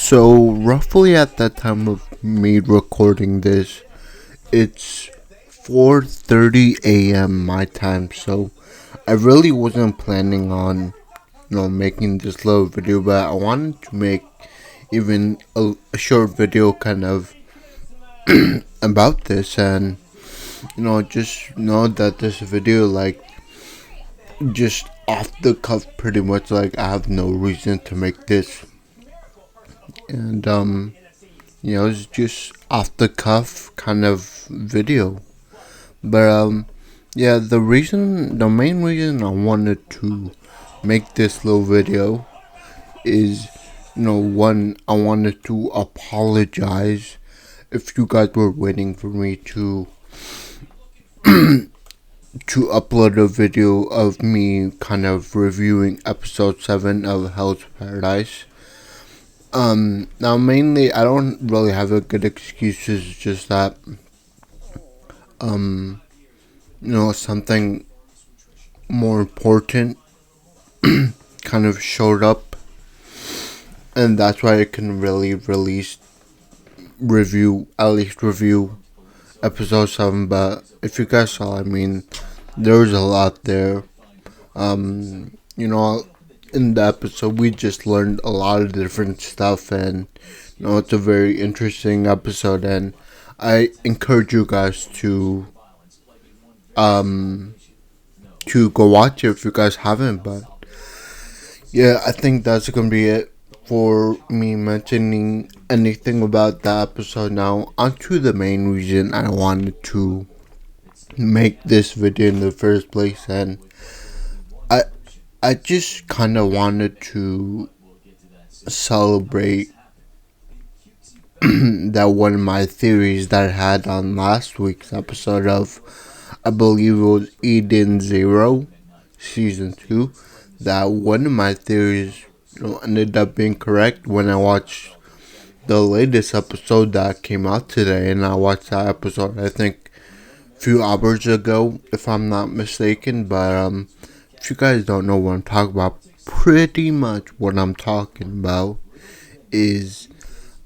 So roughly at that time of me recording this, it's 4:30 a.m. my time. So I really wasn't planning on, making this little video, but I wanted to make even a short video kind of about this, and just know that this video, like, just off the cuff, pretty much, like, I have no reason to make this, and it's just off the cuff kind of video. But yeah, the main reason I wanted to make this little video is, one, I wanted to apologize if you guys were waiting for me to upload a video of me kind of reviewing episode 7 of Hell's Paradise. Now mainly I don't really have a good excuse, it's just that something more important kind of showed up, and that's why I can really at least review episode 7. But if you guys saw, I mean, there was a lot there. In the episode we just learned a lot of different stuff, and it's a very interesting episode, and I encourage you guys to go watch it if you guys haven't. But yeah, I think that's gonna be it for me mentioning anything about the episode. Now onto the main reason I wanted to make this video in the first place, and I just kind of wanted to celebrate that one of my theories that I had on last week's episode of, I believe it was Eden Zero, season 2, that one of my theories ended up being correct when I watched the latest episode that came out today. And I watched that episode, I think, a few hours ago, if I'm not mistaken. But if you guys don't know what I'm talking about, pretty much what I'm talking about is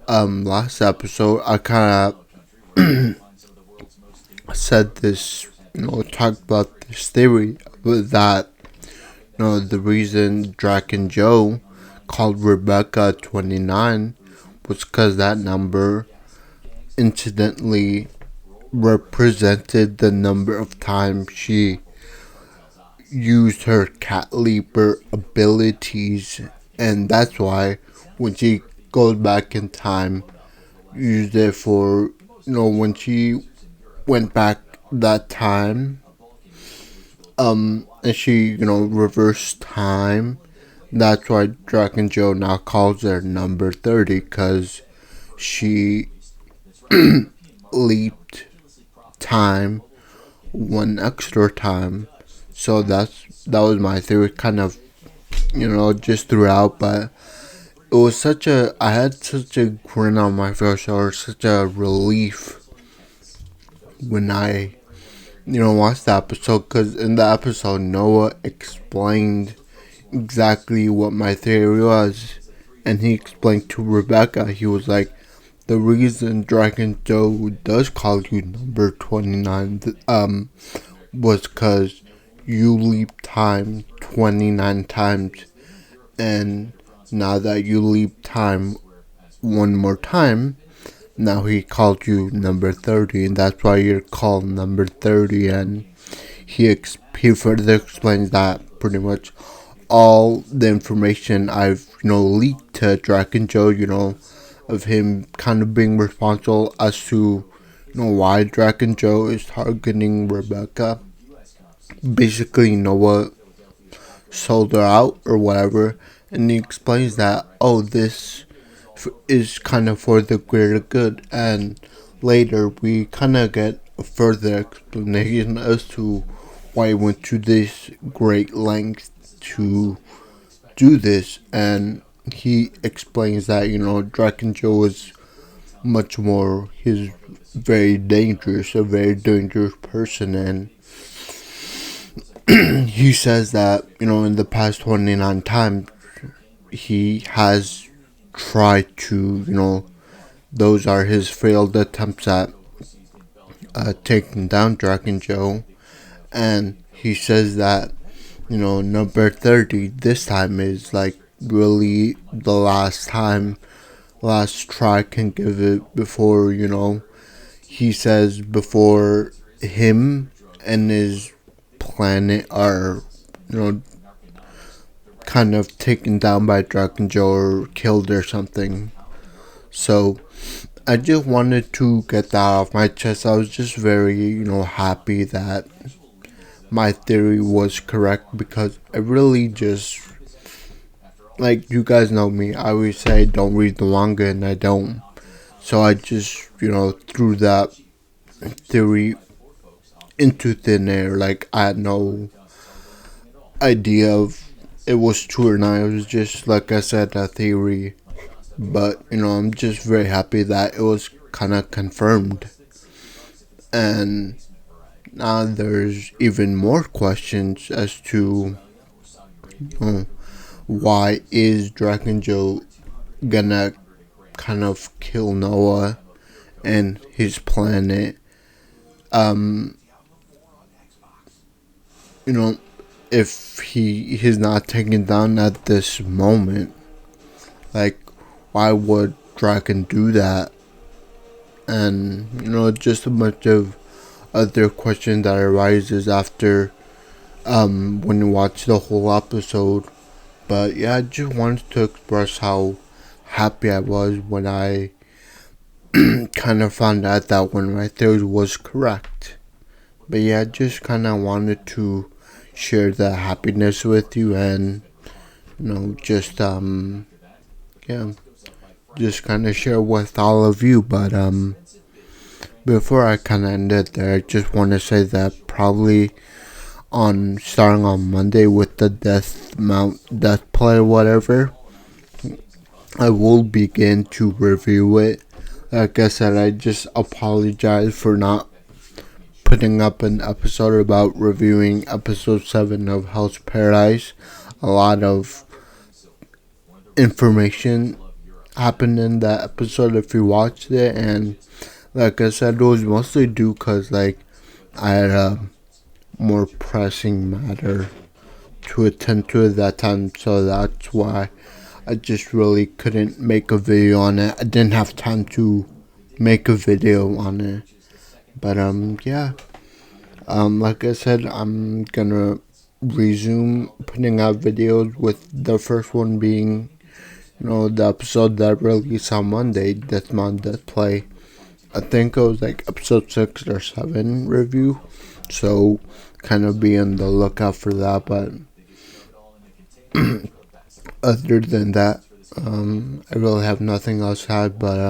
last episode I kind of said this, talked about this theory that the reason Drac and Joe called Rebecca 29 was because that number incidentally represented the number of times she used her cat leaper abilities, and that's why when she goes back in time, used it for, when she went back that time, and she, reversed time. That's why Drac and Joe now calls her number 30, because she leaped time one extra time. So that was my theory, kind of, just throughout. But it was I had such a grin on my face, or such a relief when I, watched the episode, because in the episode Noah explained exactly what my theory was, and he explained to Rebecca, he was like, the reason Dragon Joe does call you number 29 was because you leap time 29 times, and now that you leap time one more time, now he called you number 30, and that's why you're called number 30. And he further explains that pretty much all the information I've leaked to Drac and Joe, of him kind of being responsible as to why Drac and Joe is targeting Rebecca. Basically, Noah sold her out or whatever, and he explains that, this is kind of for the greater good. And later we kind of get a further explanation as to why he went to this great length to do this, and he explains that Drac and Joe is much more, he's a very dangerous person. And he says that in the past 29 times he has try to, those are his failed attempts at taking down Dragon Joe. And he says that, number 30 this time is like really the last try can give it before, he says before him and his planet are, you know, kind of taken down by Dragon Joe or killed or something. So I just wanted to get that off my chest. I was just very, happy that my theory was correct because I really just, like, you guys know me. I always say don't read the manga and I don't. So I just, threw that theory into thin air. Like, I had no idea of it was true or not. It was just, like I said, a theory. But, I'm just very happy that it was kind of confirmed. And now there's even more questions as to why is Dragon Joe gonna kind of kill Noah and his planet. Um, you know, if he's not taken down at this moment, like, why would Dragon do that? And just a bunch of other questions that arises after when you watch the whole episode. But yeah, I just wanted to express how happy I was when I kind of found out that one of my theories was correct. But yeah, I just kind of wanted to share the happiness with you and, just, yeah, just kind of share with all of you. But, before I kind of end it there, I just want to say that probably starting on Monday with the death play or whatever, I will begin to review it. Like I said, I just apologize for not putting up an episode about reviewing episode 7 of Hell's Paradise. A lot of information happened in that episode if you watched it, and like I said, it was mostly due because, like, I had a more pressing matter to attend to at that time, so that's why I just really couldn't make a video on it. I didn't have time to make a video on it. But yeah. Like I said, I'm gonna resume putting out videos with the first one being, the episode that released on Monday, Deathmon Death Play. I think it was like episode 6 or 7 review. So kind of be on the lookout for that. But other than that, I really have nothing else to add. But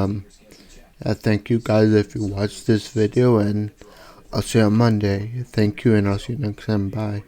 I thank you guys if you watched this video, and I'll see you on Monday. Thank you, and I'll see you next time. Bye.